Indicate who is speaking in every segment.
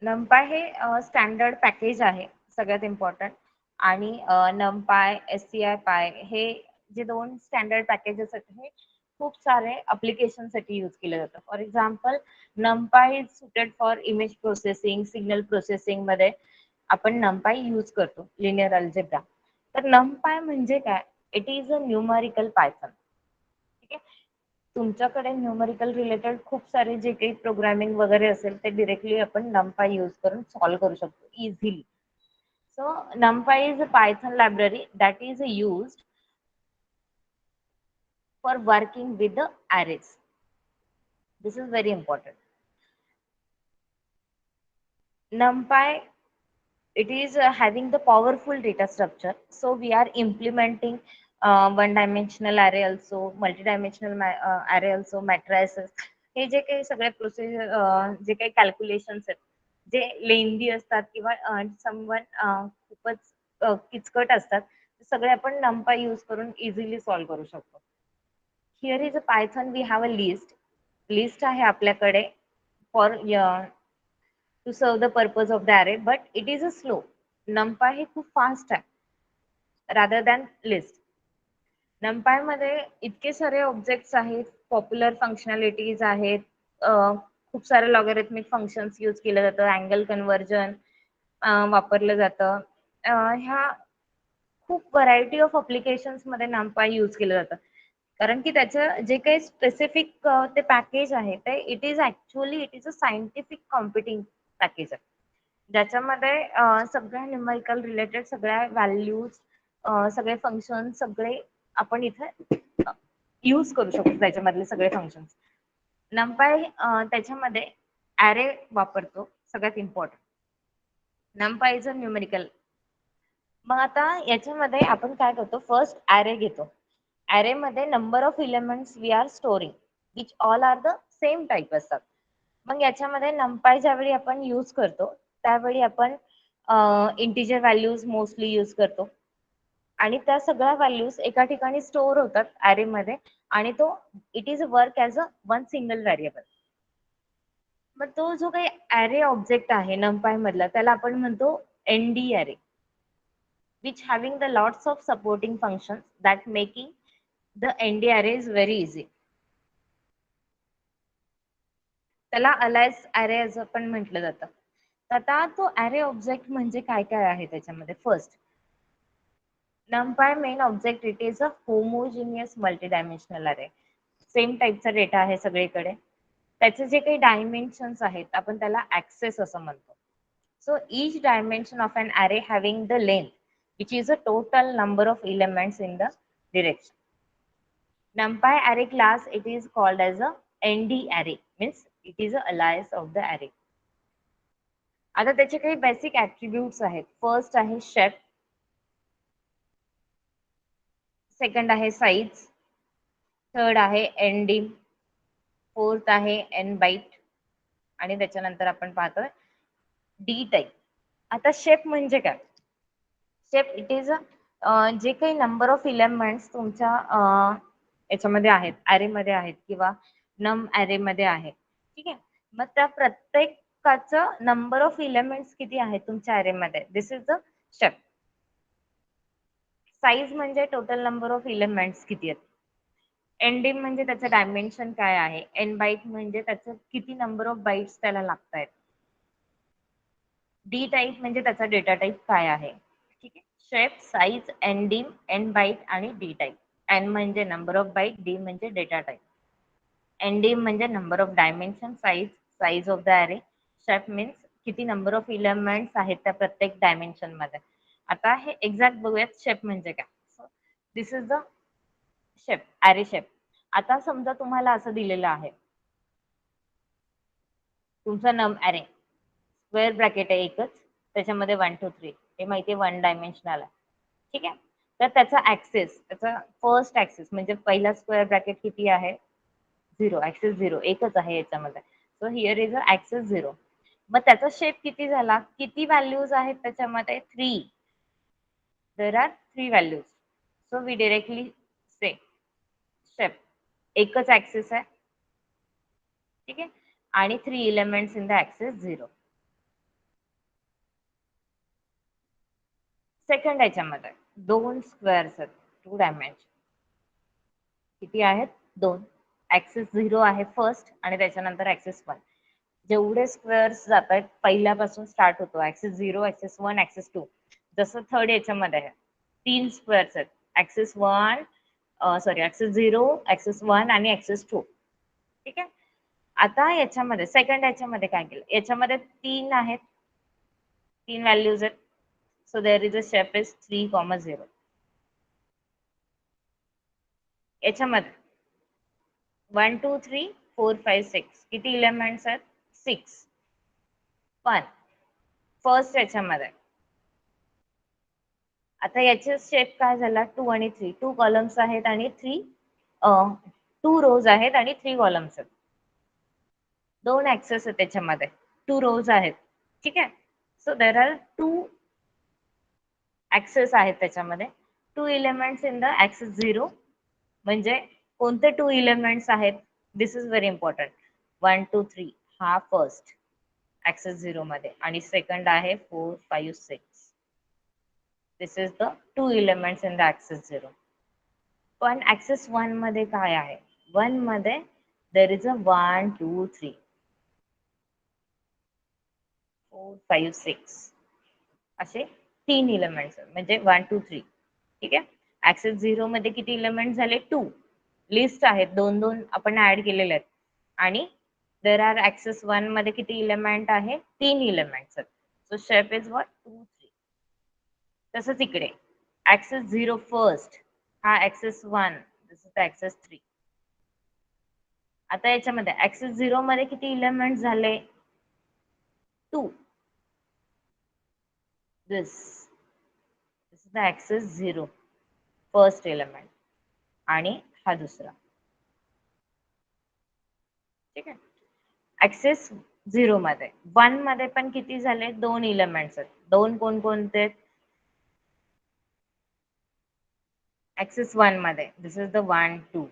Speaker 1: NumPy हे standard package आहे सगळ्यात इम्पॉर्टंट आणि NumPy, SciPy हे जे दोन स्टँडर्ड पॅकेजेस आहेत हे खूप सारे application साठी यूज केले जातात. For example NumPy is suited for image processing, signal processing मध्ये आपण NumPy यूज करतो लिनियर अल्जेब्रा. तर NumPy म्हणजे काय? It is a numerical Python. ठीक आहे. तुमच्याकडे न्यूमरिकल रिलेटेड खूप सारे जे काही प्रोग्रामिंग वगैरे असेल ते डिरेक्टली आपण NumPy यूज करून सॉल्व्ह करू शकतो easily. So NumPy is a Python library that is used for working with the arrays. This is very important. NumPy, it is having the powerful data structure. So we are implementing one-dimensional array also, multi-dimensional array also, matrices. हे जे काही सगळे process जे काही calculations आहेत जे लेंदी असतात किंवा समवन खूपच किचकट असतात ते सगळे आपण NumPy यूज करून इझिली सॉल्व्ह करू शकतो. Here is a Python we have a list आहे आपल्याकडे फॉर टू सर्व the purpose of the array but it is a slow. NumPy हे खूप फास्ट आहे रादर दॅन लिस्ट. NumPy मध्ये इतके सारे ऑब्जेक्ट्स आहेत, पॉप्युलर फंक्शनॅलिटीज आहेत, खूप सारे लॉगॅरिथमिक फंक्शन्स यूज केलं जातं, अँगल कन्व्हर्जन वापरलं जातं. ह्या खूप व्हरायटी ऑफ अप्लिकेशन्स मध्ये NumPy यूज केलं जातं. कारण की त्याचं जे काही स्पेसिफिक ते पॅकेज आहे ते it is a scientific computing package आहे. ज्याच्यामध्ये सगळ्या न्यूमरिकल रिलेटेड सगळ्या व्हॅल्यूज, सगळे फंक्शन सगळे आपण इथे यूज करू शकतो त्याच्यामधले सगळे फंक्शन्स. NumPy त्याच्यामध्ये ॲरे वापरतो सगळ्यात important. NumPy is a numerical. मग आता याच्यामध्ये आपण काय करतो, फर्स्ट ॲरे घेतो. ॲरे मध्ये number of elements we are storing which all are the same type असतात. मग याच्यामध्ये NumPy ज्यावेळी आपण यूज करतो त्यावेळी आपण इंटिजर व्हॅल्यूज मोस्टली यूज करतो आणि त्या सगळ्या व्हॅल्यूज एका ठिकाणी स्टोअर होतात ॲरे मध्ये आणि तो it is work as a one single variable. मग तो जो काही ॲरे ऑब्जेक्ट आहे NumPy मधला त्याला आपण म्हणतो ND array which having the lots of supporting functions that making the ND array is very easy. त्याला अलायस ॲरे असं पण म्हटलं जातं. आता तो ॲरे ऑब्जेक्ट म्हणजे काय काय आहे त्याच्यामध्ये. First NumPy main object it is a homogeneous multidimensional अरे. सेम टाईपचा डेटा आहे सगळीकडे. त्याचे जे काही डायमेन्शन्स आहेत आपण त्याला ऍक्सेस असं म्हणतो. So each dimension of an array having the length which is a total number of elements in the direction. NumPy array class it is called as a ND array means it is a alias of the array. आता त्याचे काही basic ऍट्रिब्यूट्स आहेत. First आहे shape, second आहे size, third आहे एनडिम, fourth आहे N bite आणि त्याच्यानंतर आपण पाहतोय डी टाईप. आता शेप म्हणजे काय? शेप इट इज जे काही नंबर ऑफ इलेमेंट्स तुमच्या याच्यामध्ये आहेत ॲरे मध्ये आहेत किंवा नम ॲरे मध्ये आहेत. ठीक आहे. मग त्या प्रत्येकाचं नंबर ऑफ इलेमेंट्स किती आहेत तुमच्या ॲरे मध्ये, this is the shape. Size म्हणजे टोटल नंबर ऑफ इलेमेंट्स किती आहेत. एनडिम म्हणजे त्याचं डायमेन्शन काय आहे. एन बाईट म्हणजे त्याचं किती नंबर ऑफ बाईट्स त्याला लागत आहेत. डी टाईप म्हणजे त्याचा डेटा टाईप काय आहे. ठीक आहे. शेप, साईज, एनडिम, एन बाईट आणि डी टाईप. एन म्हणजे नंबर ऑफ बाईट, डी म्हणजे डेटा टाईप, एनडिम म्हणजे number of dimension, size of the अरे, शेप मीन्स किती नंबर ऑफ इलेमेंट्स आहेत त्या प्रत्येक डायमेन्शन मध्ये. आता हे एक्झॅक्ट बघूयात शेप म्हणजे काय. दिस इज द शेप, अरे शेप. आता समजा तुम्हाला असं दिलेलं आहे तुमचा नम अरे स्क्वेअर ब्रॅकेट आहे एकच, त्याच्यामध्ये 1 2 3 हे माहिती आहे वन डायमेन्शनल आहे. ठीक आहे. तर त्याचा ऍक्सेस, त्याचा फर्स्ट ऍक्सेस म्हणजे पहिला स्क्वेअर ब्रॅकेट किती आहे 0, ऍक्सेस 0 एकच आहे याच्यामध्ये. So here is a axis 0. मग त्याचा शेप किती झाला, किती व्हॅल्यूज आहेत त्याच्यामध्ये 3. There are 3 values. So we directly से शेप एकच ऍक्सेस आहे. ठीक आहे. आणि 3 elements in the axis 0. Second याच्यामध्ये दोन स्क्वेअर्स आहेत, टू डायमेन्शन. किती आहेत? दोन. ऍक्सिस 0 आहे फर्स्ट आणि त्याच्यानंतर ऍक्सिस 1. जेवढे स्क्वेअर्स जात आहेत पहिल्यापासून स्टार्ट होतो ऍक्सिस 0, ऍक्सिस 1, ऍक्सिस 2. जसं थर्ड याच्यामध्ये आहे तीन स्क्वेअर्स आहेत, ऍक्सिस 1 सॉरी ऍक्सिस 0, ऍक्सिस 1 आणि ऍक्सिस 2. ठीक आहे. आता याच्यामध्ये सेकंड याच्यामध्ये काय केलं, याच्यामध्ये तीन आहेत, तीन व्हॅल्यूज आहेत. So there is a shape is 3,0. याच्यामध्ये 1 2 3 4 5 6 किती एलिमेंट्स आहेत? 6. पण फर्स्ट याच्यामध्ये आता याचे शेप काय झाला? 2 आणि 3. 2 कॉलम्स आहेत आणि 2 रोज आहेत आणि 3 कॉलम्स आहेत. दोन ऍक्सेस आहेत त्याच्यामध्ये, 2 रोज आहेत. ठीक आहे. सो देर आर 2 ऍक्सेस आहेत त्याच्यामध्ये. 2 एलिमेंट्स इन द ऍक्सेस 0. म्हणजे कोणते 2 एलिमेंट्स आहेत? दिस इज व्हेरी इम्पॉर्टंट. 1 2 3 हा फर्स्ट ऍक्सेस 0 मध्ये आणि सेकंड आहे 4 5 6. This is the 2 elements in the axis 0. पण ऍक्सेस 1 मध्ये काय आहे? 1 मध्ये देर इज अ 1 2 3 4 5 6 असे तीन एलिमेंट्स म्हणजे 1 2 3. ठीक आहे. ऍक्सेस 0 मध्ये किती एलिमेंट झाले? 2. लिस्ट आहेत, दोन दोन आपण ऍड केलेले आहेत. आणि देर आर ऍक्सेस 1 मध्ये किती एलिमेंट आहे? तीन एलिमेंट्स आहेत. So shape is what? 2 3. तसंच इकडे ऍक्सेस 0 फर्स्ट हा ऍक्सेस 1, दिस इज ऍक्सेस 3. आता याच्यामध्ये ऍक्सेस 0 मध्ये किती एलिमेंट झाले? 2. This is the axis 0 first element आणि हा दुसरा. ठीक आहे. ऍक्सेस 0 मध्ये 1 मध्ये पण किती झाले? दोन एलिमेंट्स आहेत. दोन कोण कोणते? ऍक्सेस 1 मध्ये this is the 1 2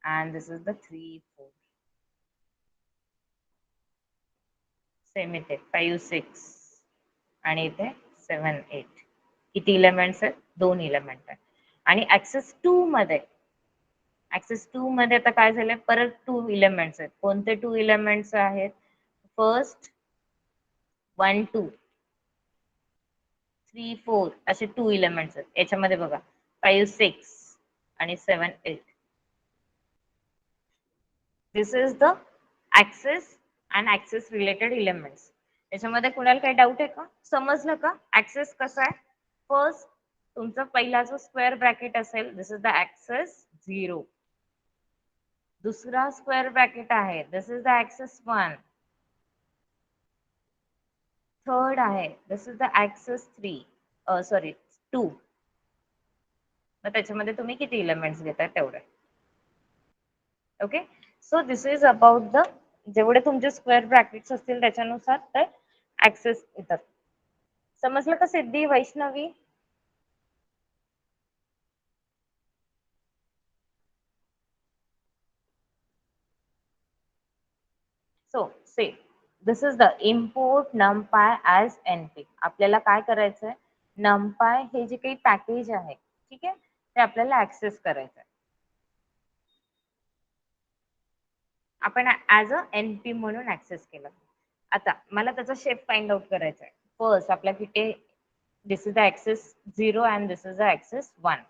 Speaker 1: and this is the 3 4. Same इथे 5 6 आणि इथे 7 8. किती एलिमेंट्स आहेत? दोन एलिमेंट आहेत. आणि ऍक्सेस 2 मध्ये आता काय झालंय? परत 2 एलिमेंट्स आहेत. कोणते 2 एलिमेंट्स आहेत? फर्स्ट 1 2 3 4 असे 2 एलिमेंट्स आहेत. याच्यामध्ये बघा 5 6 आणि 7 8. This is the axis and axis related elements. याच्यामध्ये कुणाला काही डाऊट आहे का? समजलं का ऍक्सेस कसा आहे? फर्स्ट तुमचा पहिला जो स्क्वेअर ब्रॅकेट असेल, दिस इज द ऍक्सेस 0. दुसरा स्क्वेअर ब्रॅकेट आहे, this is the axis 1. Third आहे, this is the access 3 sorry 2. मग त्याच्यामध्ये तुम्ही किती एलिमेंट्स घेताय तेवढे. Okay. So this is about the जेवढे तुमचे स्क्वेअर ब्रॅकेट्स असतील त्याच्यानुसार ते ऍक्सेस येतात. समजलं का Siddhi, Vaishnavi? So say this is the import NumPy as NP. आपल्याला काय करायचंय? नमपाय हे जे काही पॅकेज आहे, ठीक आहे, ते आपल्याला ऍक्सेस करायचंय. आपण ऍज अ एनपी म्हणून ऍक्सेस केलं. आता मला त्याचा शेप फाइंड आउट करायचा आहे. फर्स्ट आपल्या किती, this is the axis 0 and this is the axis 1.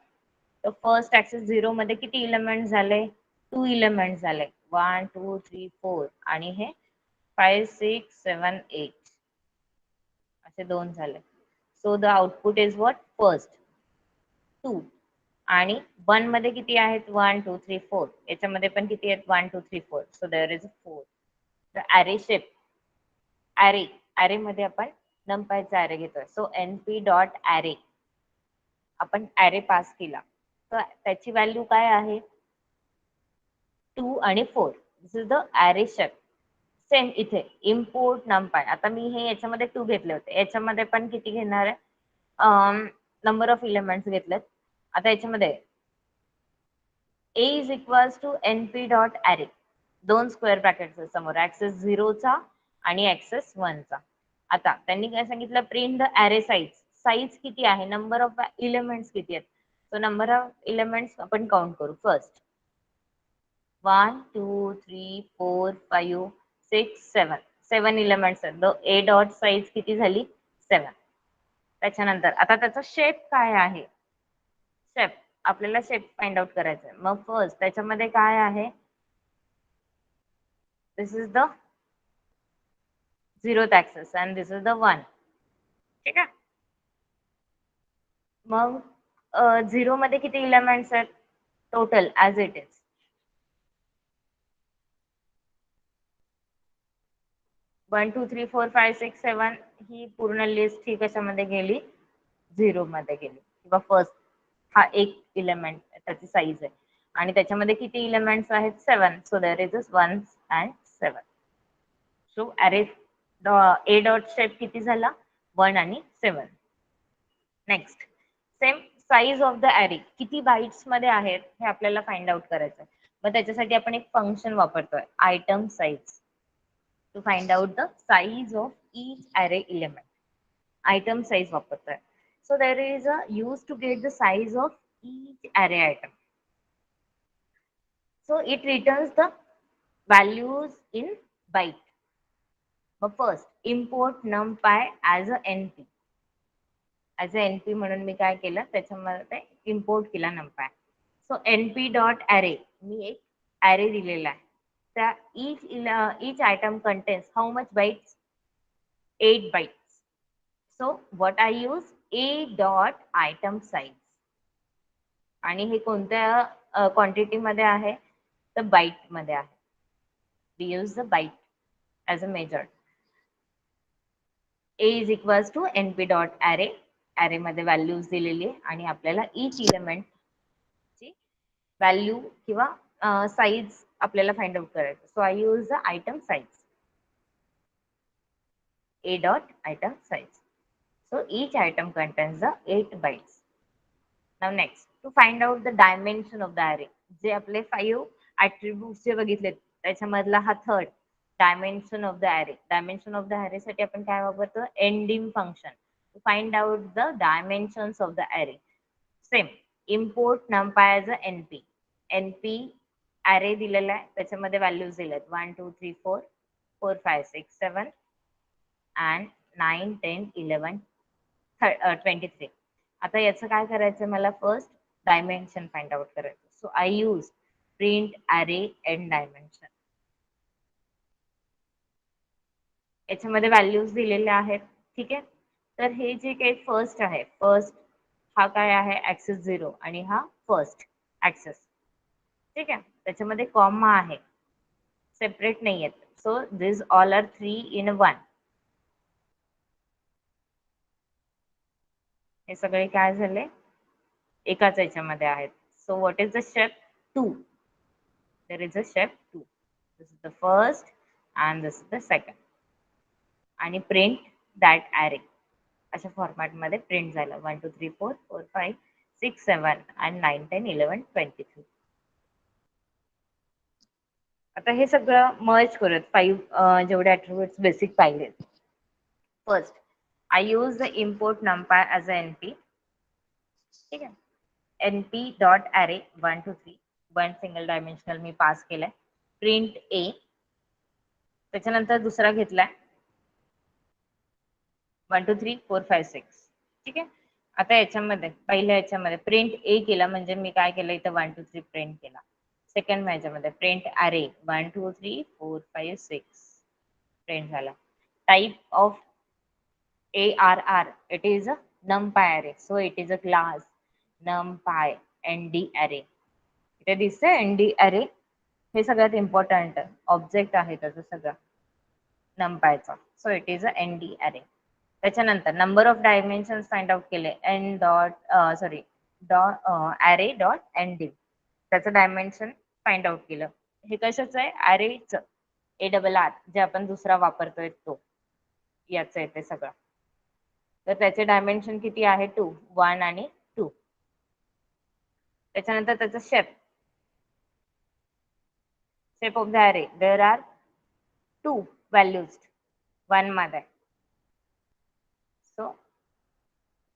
Speaker 1: तर फर्स्ट ऍक्सेस 0 मध्ये किती एलिमेंट झाले? 2 एलिमेंट झाले. 1 2 3 4 आणि हे 5 6 7 8 असे दोन झाले. So the output is what? First 2. आणि 1 मध्ये किती आहेत? 1 2 3 4. याच्यामध्ये पण किती आहेत? 1 2 3 4. So there is 4. The array shape, array मध्ये आपण नमपायचा ॲरे घेतोय. सो np डॉट ॲरे आपण ॲरे पास केला, तर त्याची व्हॅल्यू काय आहे? 2 आणि 4. This is the array shape. Same इथे इम्पोर्ट नमपाय. आता मी हे याच्यामध्ये 2 घेतले होते, याच्यामध्ये पण किती घेणार आहे? नंबर ऑफ एलिमेंट्स घेतलेत. आता याच्यामध्ये a is equals to np dot array. दोन स्क्वेअर ब्रॅकेट समोर, ऍक्सेस 0 चा आणि ऍक्सेस 1 चा. आता त्यांनी काय सांगितलं? Print the array size. Size किती आहे, नंबर ऑफ एलिमेंट्स किती आहेत. सो नंबर ऑफ एलिमेंट्स आपण काउंट करू. फर्स्ट 1 2 3 4 5 6 7 7 एलिमेंट्स आहेत. ए डॉट साईज किती झाली, 7. त्याच्यानंतर आता त्याचा शेप काय आहे, शेप आपल्याला शेप फाइंड आउट करायचा आहे. मग फर्स्ट त्याच्यामध्ये काय आहे, this is the 0th axis and this is the 1. ठीक आहे. मग 0 मध्ये किती एलिमेंट्स आहेत टोटल ऍज इट इज, 1 2 3 4 5 6 7 ही पूर्ण लिस्ट ही कशामध्ये गेली, 0 मध्ये गेली. किंवा फर्स्ट हा एक इलेमेंट त्याची साईज आहे आणि त्याच्यामध्ये किती एलिमेंट्स आहेत, 7. So there is 1 and 7. So array A dot shape किती झाला, 1 आणि 7. Next same size of the array किती बाइट्स मध्ये आहेत हे आपल्याला फाइंड आउट करायचं आहे. मग त्याच्यासाठी आपण एक फंक्शन वापरतोय, item size, to find out the size of each array element. Item size वापरतोय. So there is a use to get the size of each array item. So it returns the values in byte. मग first import numpy as a NP. As a NP म्हणून मी काय केलं, त्याच्यामध्ये import केला numpy. So NP dot अरे, मी एक अरे दिलेला आहे. त्या each item contains how much bytes, 8 bytes. So what I use, a dot item size. आणि हे कोणत्या क्वांटिटी मध्ये आहे, तर बाईट मध्ये आहे. we use the byte as a measure. a is equals to np dot array. array मध्ये values दिलेली आहे आणि आपल्याला each element ची व्हॅल्यू किंवा साईज आपल्याला फाइंड आउट करायचं. So I use the item size, a dot item size. So each item contains the 8 bytes. Now next, to find out the dimension of the array. जे आपले 5 attributes जे बघितले त्याच्यामधला हा third, dimension of the array. dimension of the array साठी आपण काय वापरतो, ndim function, to find out the dimensions of the array. Same, import numpy as a np. np array दिलेला आहे, त्याच्यामध्ये व्हॅल्यूज दिलेत 1 2 3 4 4 5 6 7 and 9 10 11 23. आता याचं काय करायचं, मला फर्स्ट डायमेन्शन फाइंड आउट करायचं. सो आय यूज प्रिंट अरे एंड डायमेन्शन. याच्यामध्ये व्हॅल्यूज दिलेल्या आहेत. ठीक आहे. तर हे जे काही फर्स्ट आहे, फर्स्ट हा काय आहे, ऍक्सेस 0 आणि हा फर्स्ट ऍक्सेस. ठीक आहे. त्याच्यामध्ये कॉमा आहे, सेपरेट नाही आहेत. So this all are 3 in 1. हे सगळे काय झाले, एकाच याच्यामध्ये आहेत. So what is the shape, 2. There is a shape 2. This is the first and this is the second. आणि प्रिंट दॅट अरे अशा फॉर्मॅट मध्ये प्रिंट झालं 1 2 3 4 4 5 6 7 and 9 10 11 23. आता हे सगळं मर्ज करत 5 जेवढे ऍट्रिब्यूट्स बेसिक पाहिलेत. First I use the import numpy as a np. ठीक आहे. np डॉट अरे 1 2 3 वन सिंगल डायमेन्शनल मी पास केलाय. प्रिंट ए, त्याच्यानंतर दुसरा घेतलाय 1 2 3 4 5 6. ठीक आहे. आता याच्यामध्ये पहिल्या याच्यामध्ये प्रिंट ए केला, म्हणजे मी काय केलं इथं 1 2 3 प्रिंट केला. सेकंड ह्याच्यामध्ये प्रिंट अरे 1 2 3 4 5 6 प्रिंट झाला. Type of ARR, it is a numpy array, so it is a class numpy nd array. इथे दिसतंय nd array, हे सगळ्यात इम्पॉर्टंट ऑब्जेक्ट आहे त्याचं सगळं numpyचा. So it is a nd array. त्याच्यानंतर number of dimensions find out केले, n dot sorry dot array dot ND. त्याचं डायमेन्शन फाइंड आउट केलं. हे कशाचं आहे, अरेच ARR जे आपण दुसरा वापरतोय तो, याचं आहे ते सगळं. तर त्याचे डायमेन्शन किती आहे, 2 1 आणि 2. त्याच्यानंतर त्याचं शेप, शेप ऑफ द अरे, देर आर 2 व्हॅल्यूज 1 मध्ये. सो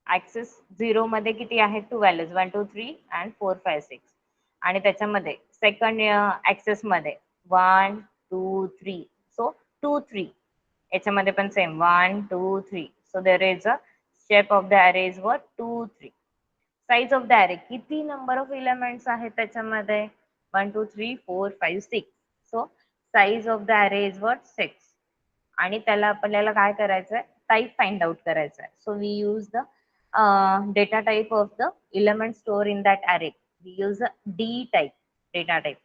Speaker 1: ऍक्सेस 0 मध्ये किती आहेत? 2 व्हॅल्यूज 1 2 3 अँड 4 5 6. आणि त्याच्यामध्ये सेकंड ऍक्सेस मध्ये 1 2 3. सो 2 3. याच्यामध्ये पण same 1 2 3. So there is a shape of the array is what? 2 3. Size of the array, किती नंबर ऑफ एलिमेंट्स आहेत त्याच्यामध्ये? 1 2 3 4 5 6. So size of the array is what? 6. आणि त्याला आपल्याला काय करायचंय? टाइप फाइंड आउट करायचंय. So we use the data type of the element store in that array. We use a D type data type.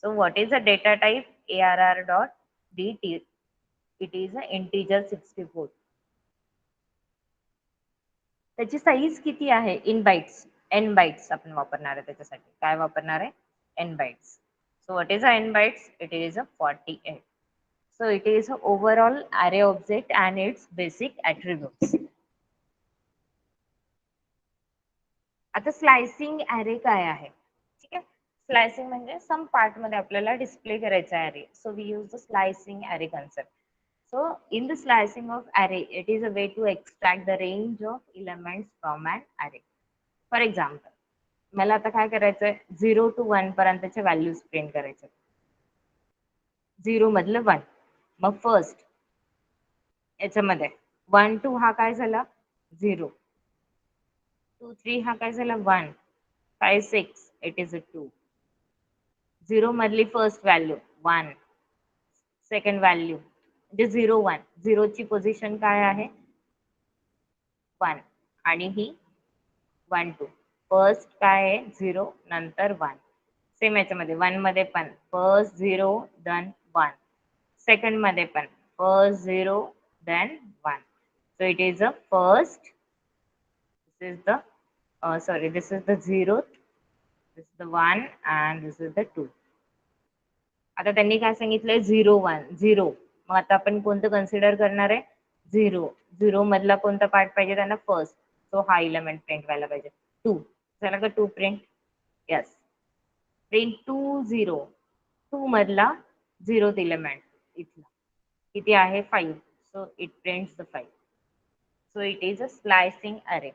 Speaker 1: So what is the data type? ARR dot DT. It is an integer 64. त्याची size किती आहे? In bytes. N bytes आपण वापरणार आहे त्याच्यासाठी. काय वापरणार आहे? N bytes. So what is a n bytes? It is a 48. So it is a overall array object and its basic attributes. आता स्लायसिंग अरे काय आहे? ठीक आहे. स्लायसिंग म्हणजे सम पार्ट मध्ये आपल्याला डिस्प्ले करायचा आहे array. So we use the slicing array concept. So in the slicing of array, it is a way to extract the range of elements from an array. For example, मला आता काय करायचंय? 0 to 1 पर्यंतचे values print करायचे. 0 मधलं 1. मग first याच्यामध्ये 1 2 हा काय झाला? 0. 2 3 हा काय झाला? 1. 5 6 it is a 2. 0 मधली फर्स्ट व्हॅल्यू 1. सेकंड व्हॅल्यू म्हणजे 0 1. 0 ची पोझिशन काय आहे? 1. आणि ही 1 2. फर्स्ट काय आहे? 0 नंतर 1. सेम याच्यामध्ये 1 मध्ये पण फर्स्ट 0 देन 1. सेकंड मध्ये पण first 0 then 1. So it is a first. This is the sorry. This is the 0th. This is the 1 and this is the 2. आता त्यांनी काय सांगितलंय? 0 1 0. मग आता आपण कोणतं कन्सिडर करणार आहे? 0. 0 मधला कोणता पार्ट पाहिजे त्यांना? फर्स्ट. सो हा एलिमेंट प्रिंट व्हायला पाहिजे. 2 झाला का? 2 प्रिंट. यस. प्रिंट 2 0. 2 मधला 0th एलिमेंट इथला किती आहे? 5. So it prints the 5. So it is a slicing अरे.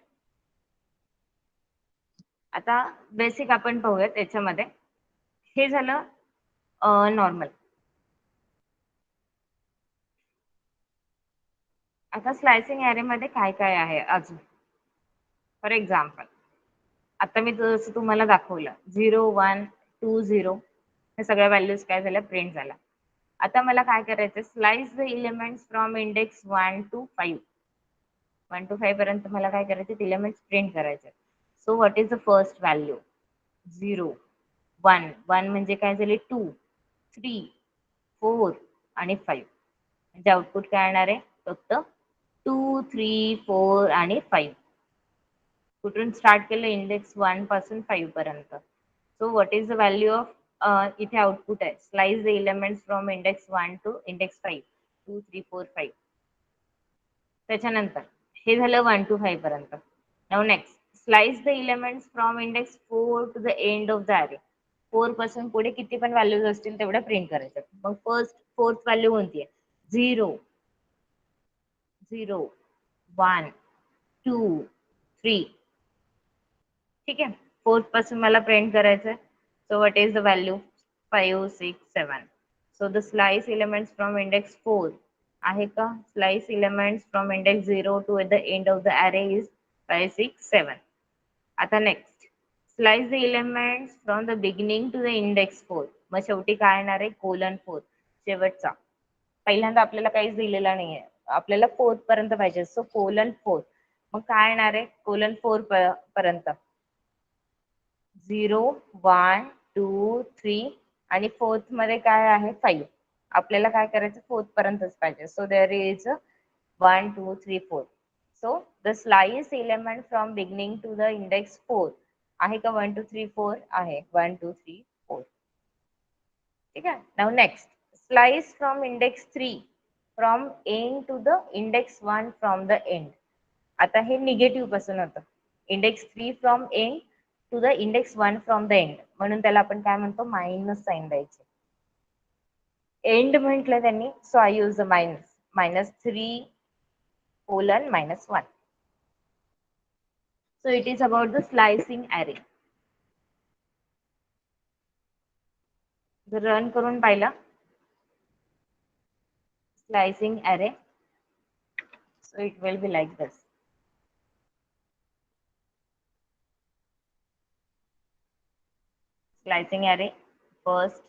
Speaker 1: आता बेसिक आपण पाहूयात याच्यामध्ये. हे झालं नॉर्मल. आता स्लायसिंग अरे मध्ये काय काय आहे अजून? फॉर एक्झाम्पल, आता मी जसं तुम्हाला दाखवलं 0 1 2 0 हे सगळ्या व्हॅल्यूज काय झाल्या? प्रिंट झाल्या. आता मला काय करायचं? Slice the elements from index 1 to 5. 1 to 5 पर्यंत मला काय करायचे? एलिमेंट्स प्रिंट करायचे. So what is the first value? 0 1. 1 म्हणजे काय झाले? 2 3 4 आणि 5. म्हणजे आउटपुट काय येणार आहे? फक्त 2 3 4 आणि 5. कुठून स्टार्ट केलं? इंडेक्स 1 पासून 5 पर्यंत. So what is the value of इथे आउटपुट आहे slice the elements from index 1 to index 5. 2 3 4 5. त्याच्यानंतर हे झालं 1 to 5 पर्यंत. Now next slice the elements from index 4 to the end of the array. 4 पासून पुढे किती पण व्हॅल्यूज असतील तेवढ्या प्रिंट करायच्या. मग फर्स्ट फोर्थ व्हॅल्यू कोणती आहे? 0 0 1 2 3. ठीक आहे. फोर्थ पासून मला प्रिंट करायचं आहे. So what is the value? 5 6 7. So the slice elements from index 4 आहे का? Slice elements from index 0 to the end of the array is 5 6 7. आता next slice the elements from the beginning to the index 4. मग शेवटी काय येणार आहे? Colon 4 शेवटचा. पहिल्यांदा आपल्याला काहीच दिलेला नाहीये. आपल्याला 4 पर्यंत पाहिजे. So colon 4. मग काय येणार आहे? कोलन 4 पर्यंत 0 1 2 3 आणि फोर्थ मध्ये काय आहे? 5. आपल्याला काय करायचं? फोर्थ पर्यंतच पाहिजे. So there is 1 2 3 4. So the slice element from beginning to the index 4 आहे का? 1 2 3 4 आहे. 1 2 3 4. ठीक आहे. Now next slice from index 3 from end to the index 1 from the end. आता हे निगेटिव्ह पासून होतं. Index 3 from end to the index 1 from the end. म्हणून त्याला आपण काय म्हणतो? मायनस साइन द्यायचे. एंड म्हटलं त्यांनी. So I use the minus. -3 colon -1. So it is about the slicing array. जर रन करून पाहिला slicing array, so it will be like this. Slicing array first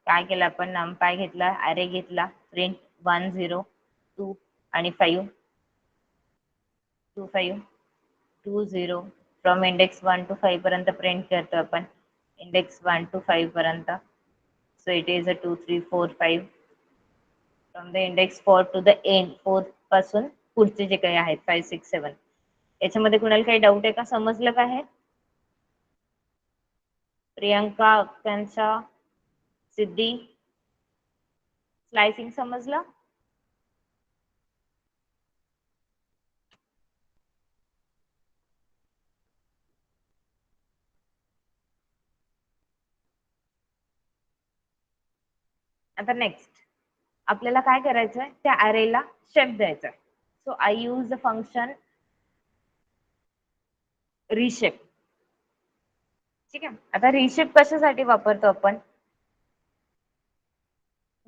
Speaker 1: काय केलं आपण numpy घेतला array घेतला print 1 0 2 आणि 5 2 5 2 0 फ्रॉम इंडेक्स 1 to 5 पर्यंत प्रिंट करतो आपण इंडेक्स 1 to 5 पर्यंत. So it is a 2 3 4 5 from the index 4 to the end 4 पासून पुढचे जे काही आहेत 5 6 7. याच्यामध्ये कुणाला काही डाऊट आहे का? समजलं का आहे? प्रियंका, आकांक्षा, सिद्धी, स्लाइसिंग समजलं? आता नेक्स्ट आपल्याला काय करायचंय त्या अरेला शेप द्यायचा. So I use the function reshape. ठीक आहे. आता रिशेप कशासाठी वापरतो आपण?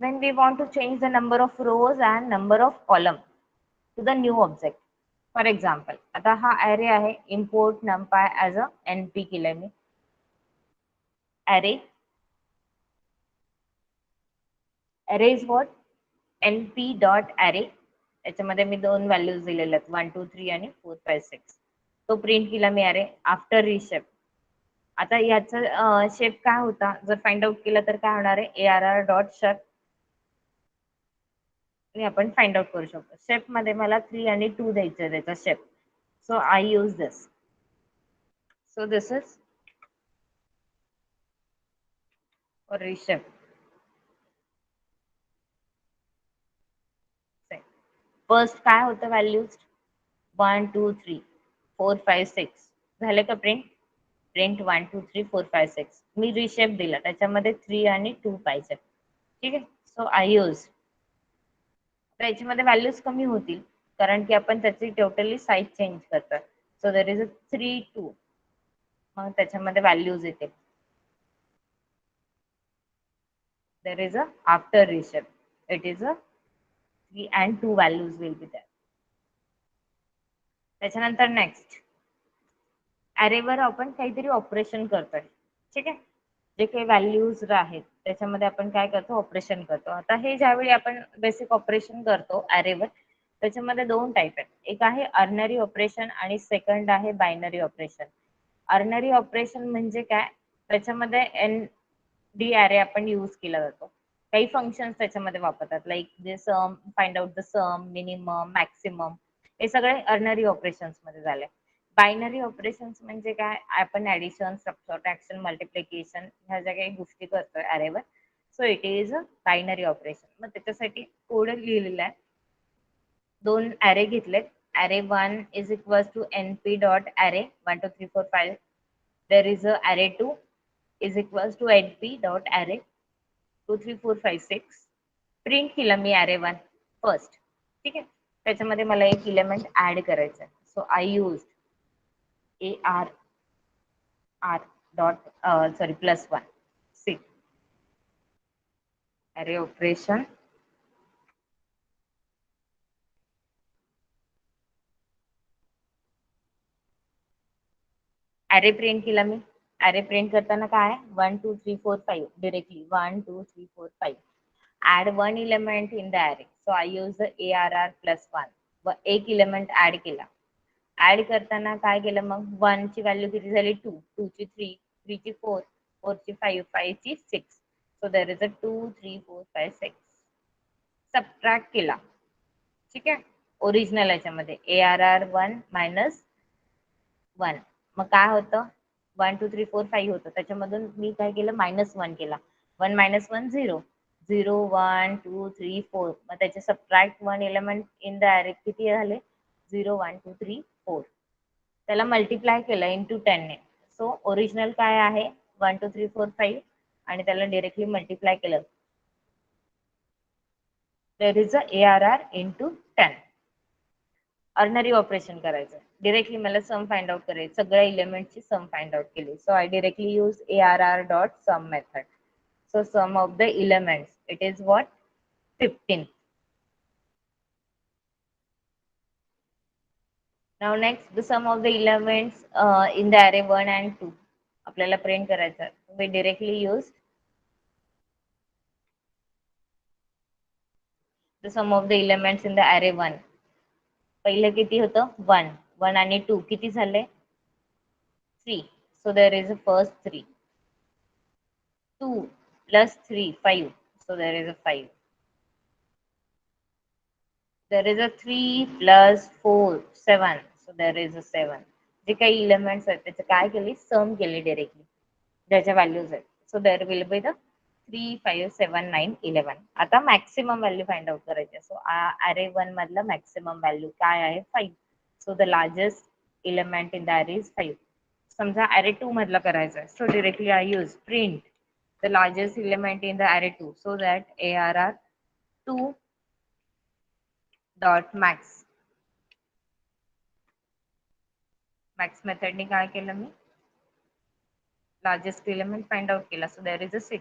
Speaker 1: when we want to change the number of rows and number of column to the new object. For example, आता हा array आहे import numpy as a np केलंय मी. array is what? np dot array. याच्यामध्ये मी दोन values दिलेल्या आहेत 1 2 3 आणि 4 5 6. तो प्रिंट केला मी array आफ्टर रिशेप. आता याचा शेप काय होता जर फाइंड आउट केलं तर काय होणार आहे arr डॉट शेप आणि आपण फाइंड आउट करू शकतो. शेप मध्ये मला 3 आणि 2 द्यायचं त्याचा shape. So I use this. So this is रिशेप. First काय होतं व्हॅल्यूज 1 2 3 4 5 6 झाले का प्रिंट? प्रिंट 1 2 3 4 5 6. मी रिशेप दिला त्याच्यामध्ये 3 आणि 2 पाहिजे. ठीक आहे. So I use. तर याच्यामध्ये व्हॅल्यूज कमी होतील कारण की आपण त्याची टोटली साईज चेंज करतोय. सो देर इज अ 3 2 मग त्याच्यामध्ये व्हॅल्यूज येते. There is a after reshape it is a 3 and 2 values will be there. त्याच्यानंतर नेक्स्ट अरेवर आपण काहीतरी ऑपरेशन करतोय. ठीक आहे. जे काही व्हॅल्यूज आहेत त्याच्यामध्ये आपण काय करतो ऑपरेशन करतो. आता हे ज्यावेळी आपण बेसिक ऑपरेशन करतो अरेवर त्याच्यामध्ये दोन टाईप आहेत. एक आहे अर्नरी ऑपरेशन आणि सेकंड आहे बायनरी ऑपरेशन. अर्नरी ऑपरेशन म्हणजे काय? त्याच्यामध्ये एन डी अरे आपण यूज केला जातो. काही फंक्शन्स त्याच्यामध्ये वापरतात लाईक जे sum find out the sum minimum maximum हे सगळे अर्नरी ऑपरेशन्स मध्ये झाले. बायनरी ऑपरेशन्स म्हणजे काय? आपण ऍडिशन सबट्रॅक्शन मल्टिप्लिकेशन ह्या ज्या काही गोष्टी करतोय अरेवर. So it is a binary operation. मग त्याच्यासाठी कोड लिहिलेला आहे. दोन अरे घेतलेत. array 1 is equals to np dot array 1 2 3 4 5. there is a array 2 is equals to np dot array 2 3 4 5 6. Print केलं मी array 1 फर्स्ट. ठीक आहे. त्याच्यामध्ये मला एक इलेमेंट ऍड करायचं आहे. So I use arr dot sorry +1 6 array operation. अरे प्रिंट केला मी. अरे प्रिंट करताना काय 1 2 3 4 5 directly 1 2 3 4 5. add one element in the array. So I use the arr +1. व एक इलेमेंट ऍड केला. ऍड करताना काय केलं मग 1 ची व्हॅल्यू किती झाली 2 2 ची 3 3 ची 4 4 ची 5 5 ची 6. So there is a 2 3 4 5 6. Subtract केला. ठीक आहे. ओरिजिनल याच्यामध्ये arr 1 मायनस 1 मग काय होतं 1 2 3 4 5 होतं. त्याच्यामधून मी काय केलं -1 केला. 1 minus 1 0 0 1 2 3 4. मग त्याचे subtract 1 element in the array किती झाले 0 1 2 3 4. त्याला मल्टिप्लाय केलं इंटू 10 ने. सो ओरिजिनल काय आहे 1 2 3 4 5 आणि त्याला डायरेक्टली मल्टिप्लाय केलं. There is a arr into 10. Unary operation करायचं डिरेक्टली मला सम फाइंड आउट करायचं सगळ्या इलेमेंटची सम फाइंड आउट केली so I directly use ARR dot sum method so sum of the elements it is what 15. Now next the sum of the elements in the array 1 and 2 आपल्याला print करायचं we directly use the sum of the elements in the array 1 पहिलं किती होतं 1 1 आणि 2 किती झाले 3 so there is a first 3 2 plus 3 5 so there is a 5 there is a 3 plus 4 7 so there is a 7 जे काही elements आहेत त्याचे काय केले सम केले डायरेक्टली ज्याच्या व्हॅल्यूज आहेत so there will be the 3 5 7 9 11 आता मॅक्सिमम व्हॅल्यू फाइंड आउट करायचे सो अरे 1 मधला मॅक्सिमम व्हॅल्यू काय आहे 5 so the largest element in the array is 5 समजा अरे 2 मधला करायचा आहे so directly I use print the largest element in the array 2 so that ARR 2 dot max max मेथडने काय केलं मी लार्जेस्ट एलिमेंट फाइंड आउट केला so there is a 6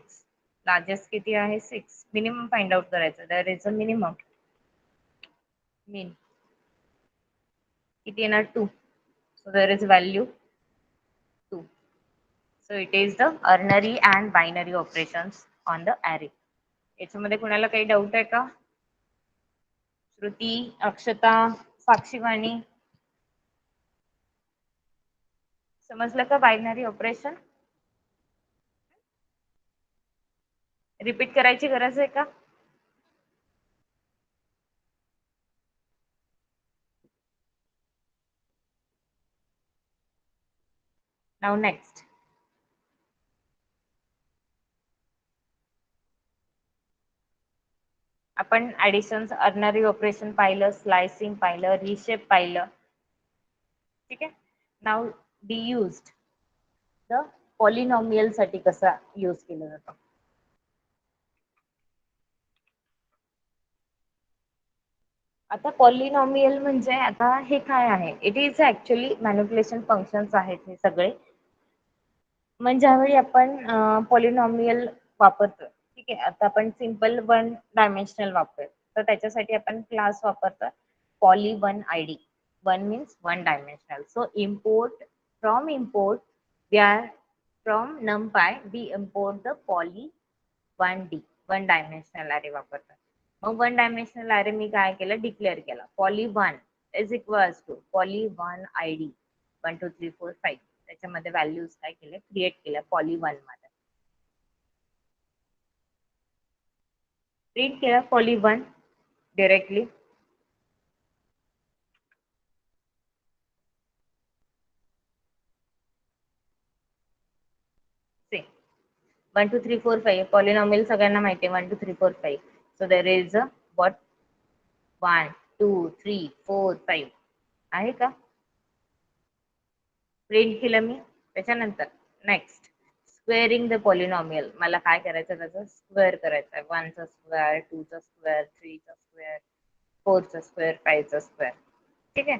Speaker 1: largest किती आहे 6 मिनिमम फाइंड आउट करायचं there is a minimum mean किती येणार 2 so there is value 2 so it is the ternary and binary operations on the array याच्यामध्ये कुणाला काही doubt आहे का श्रुती अक्षता साक्षीवाणी समजलं का बायनरी ऑपरेशन रिपीट करायची गरज आहे का नाउ नेक्स्ट आपण ऍडिशन अर्नरी ऑपरेशन पाहिलं स्लायसिंग पाहिलं रिशेप पाहिलं ठीक आहे नाउ डियूज्ड द पॉलिनॉमियल साठी कसा यूज केला जातो आता पॉलिनॉमियल म्हणजे आता हे काय आहे it is actually manipulation functions आहेत हे सगळे म्हणजे ज्यावेळी आपण पॉलिनॉमियल वापरतो ठीक आहे आता आपण सिम्पल वन डायमेन्शनल वापरतो तर त्याच्यासाठी आपण क्लास वापरतो poly one ID one means one dimensional so import we are from numpy we import the poly 1D one dimensional array वापरतात मग वन डायमेन्शनल अरे मी काय केलं डिक्लेअर केला poly one is equals to poly one I D 1 2 3 4 5 त्याच्यामध्ये values काय केले create केल्या पॉली वन मध्ये प्रिंट केला पॉली वन डायरेक्टली से 1 2 3 4 5 पॉलिनॉमियल सगळ्यांना माहिती आहे 1 2 3 4 5 सो देर इज व्हॉट 1 2 3 4 5 आहे का प्रिंट केलं मी त्याच्यानंतर नेक्स्ट स्क्वेअरिंग द पॉलिनॉमियल मला काय करायचं त्याचं स्क्वेअर करायचं आहे 1चा स्क्वेअर 2चा स्क्वेअर 3चा स्क्वेअर 4चा स्क्वेअर 5चा स्क्वेअर ठीक आहे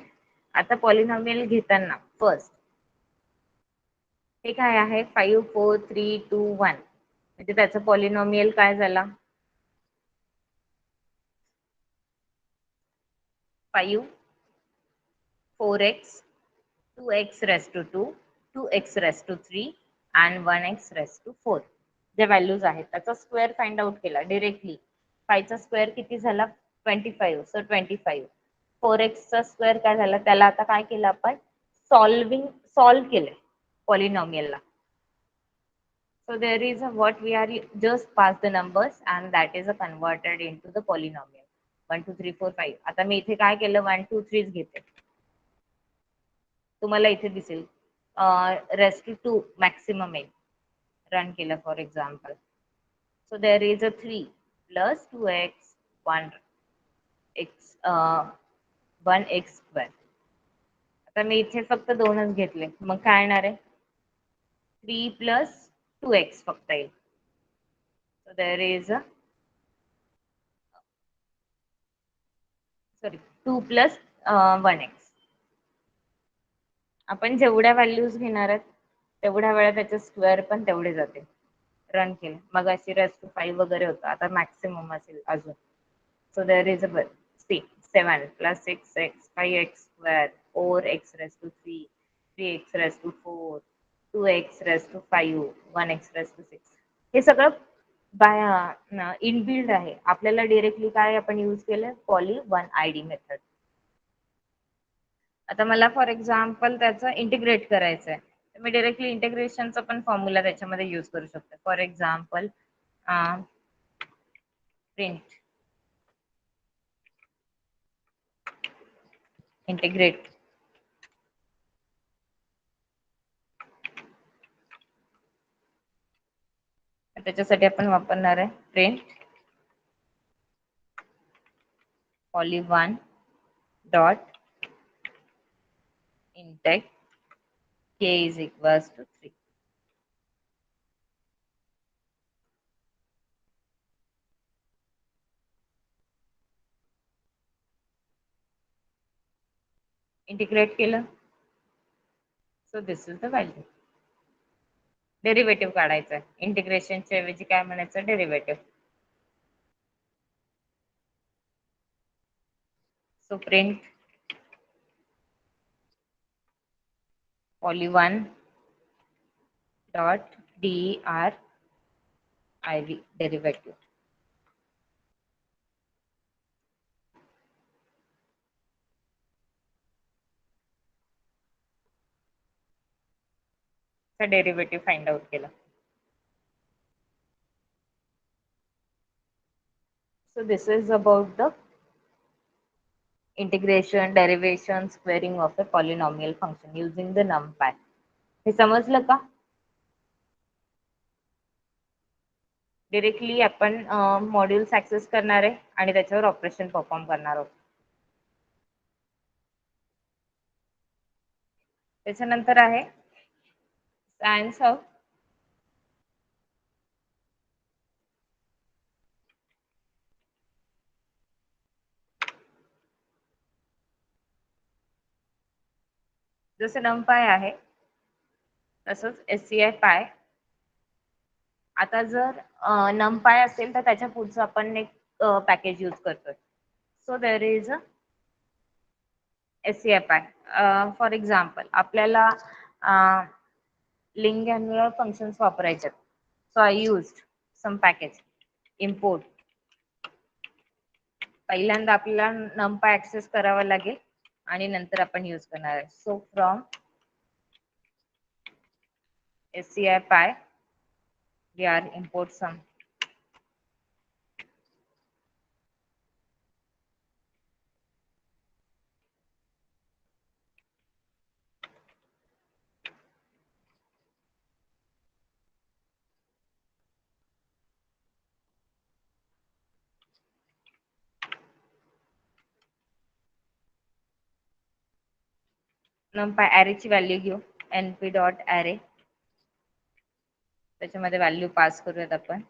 Speaker 1: आता पॉलिनॉमियल घेताना फर्स्ट हे काय आहे 5 4 3 2 1 म्हणजे त्याचं पॉलिनॉमियल काय झाला 5 4x 2x raised to 2 2x raised to 3 and 1x raised to 4 जे व्हॅल्यूज आहेत त्याचा स्क्वेअर फाइंड आउट केला डिरेक्टली 5 चा स्क्वेअर किती झाला 25 सो 25 4x चा स्क्वेअर काय झाला त्याला आता काय केलं आपण सॉल्व्ह केले पॉलिनॉमियलला so there is a what we are just pass the numbers and that is a converted into the polynomial 1 2 3 4 5 आता मी इथे काय केलं 1 2 3 घेते तुम्हाला इथे दिसेल रेस्ट टू मॅक्सिमम आहे रन केलं for example so there is a 3 plus 2x 1x 1x square आता मी इथे फक्त दोनच घेतले मग काय येणार आहे 3 प्लस 2x फक्त येईल so there is a sorry 2 plus 1x. आपण जेवढ्या व्हॅल्यूज घेणार आहेत तेवढ्या वेळा त्याचे स्क्वेअर पण तेवढे जाते. रन केलं मग अशी रेस टू 5 वगैरे होतं, आता मॅक्सिमम असेल अजून. So there is a see 7 plus 6x 5x square 4x raised to 3 3x raised to 4 2x raised to 5 1x raised to 6. हे सगळं बाय इनबिल्ड आहे. आपल्याला डिरेक्टली काय आपण यूज केलं पॉली 1 आयडी मेथड. आता मला फॉर एक्झाम्पल त्याचं इंटिग्रेट करायचं आहे, तर मी डिरेक्टली इंटिग्रेशनचा पण फॉर्म्युला त्याच्यामध्ये यूज करू शकते. For example print integrate. त्याच्यासाठी आपण वापरणार आहे प्रिंट पॉली 1 डॉट इंटेक k is equals to 3. Integrate केलं, so this is the value. Derivative काढायचं आहे, इंटिग्रेशनच्या ऐवजी काय म्हणायचं derivative. So print poly 1 dot der iv derivative. Derivative find out केला. So this is about the integration, derivation, squaring of a polynomial function using the numpy. हे समजलं का? डिरेक्टली आपण मॉड्यूल्स ऍक्सेस करणार आहे आणि त्याच्यावर ऑपरेशन परफॉर्म करणार आहोत. त्याच्यानंतर आहे सायन्स ऑफ जसं नमपाय आहे तसंच एससीआय पाय. आता जर नमपाय असेल तर त्याच्या पुढचं आपण एक पॅकेज यूज करतोय. So there is SCI py. For example आपल्याला लिंग फंक्शन्स वापरायचे. So I used some package import. पहिल्यांदा आपल्याला नमपाय ऍक्सेस करावा लागेल आणि नंतर आपण यूज करणार आहे. So from SCI py we are import some numpy array ची व्हॅल्यू घेऊ np डॉट array. त्याच्यामध्ये व्हॅल्यू पास करूयात आपण.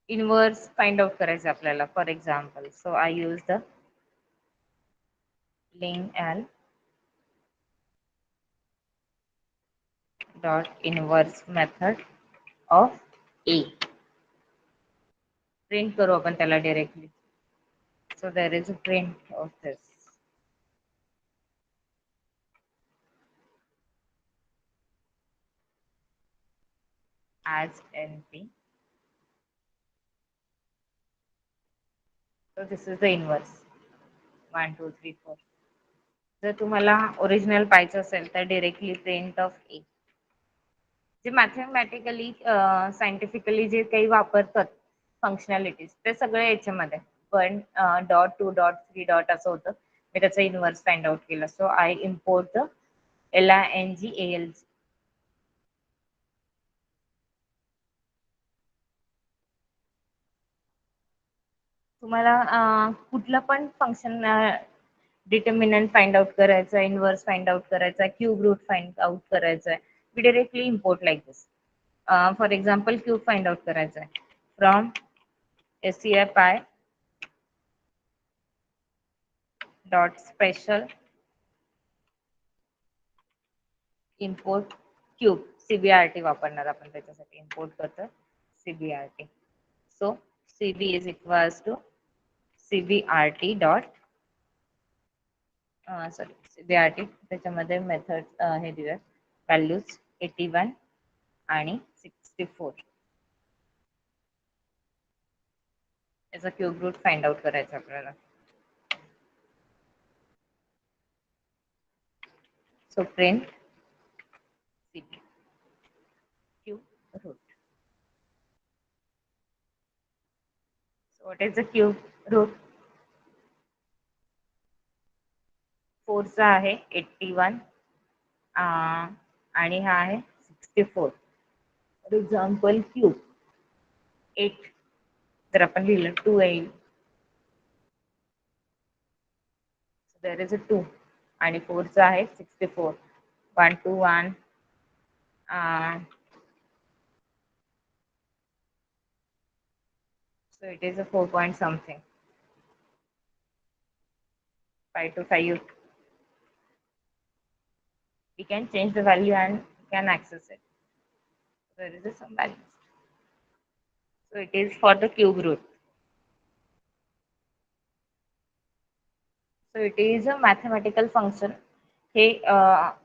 Speaker 1: इनवर्स फाइंड आउट करायचं आपल्याला. For example so I use the ling l dot inverse method of a. Print करू आपण त्याला directly. So there is a print of this as np. So this is the inverse 1 2 3 4. जर तुम्हाला original पाहायचं असेल तर डायरेक्टली प्रिंट ऑफ ए. जे mathematically scientifically जे काही वापरतात फंक्शनॅलिटीज ते सगळे याच्यामध्ये. पण डॉट 2 डॉट 3 डॉट असं होतं. मी त्याचा इनवर्स फाइंड आउट केला. So I import the LINGALG. तुम्हाला कुठलं पण फंक्शन डिटर्मिनंट फाइंड आउट करायचा आहे, इनवर्स फाइंड आउट करायचा आहे, क्यूब रूट फाइंड आउट करायचा आहे. We directly import like this. For example cube find out करायचा आहे from SCI py dot special import cube. CBRT वापरणार आपण त्याच्यासाठी. इम्पोर्ट करतो CBRT. So CB is equals to CBRT dot sorry CBRT त्याच्यामध्ये मेथड हे दिलं व्हॅल्यूज 81 आणि 64 याचा क्यूब रूट फाइंड आउट करायचा आपल्याला. So print CB cube root. So what is the cube root? 4 चा आहे 81 आणि हा आहे 64. फॉर एक्झाम्पल क्यूब 8 जर आपण लिहिलं 2 येईल. देर इज अ 2 आणि 4 चा आहे 64. 1 2 1 so it is a 4 point something. 5 to 5 we can change the value and can access it. There is a some value. So it is for the cube root. So it is a mathematical function. हे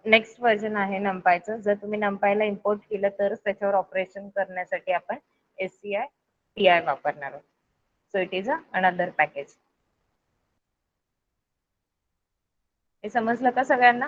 Speaker 1: next version आहे नंपायचं. जर तुम्ही नंपायला import केलं तरच त्याच्यावर operation करण्यासाठी आपण SCI TI वापरणार आहोत. So it is another package. हे समजलं का सगळ्यांना?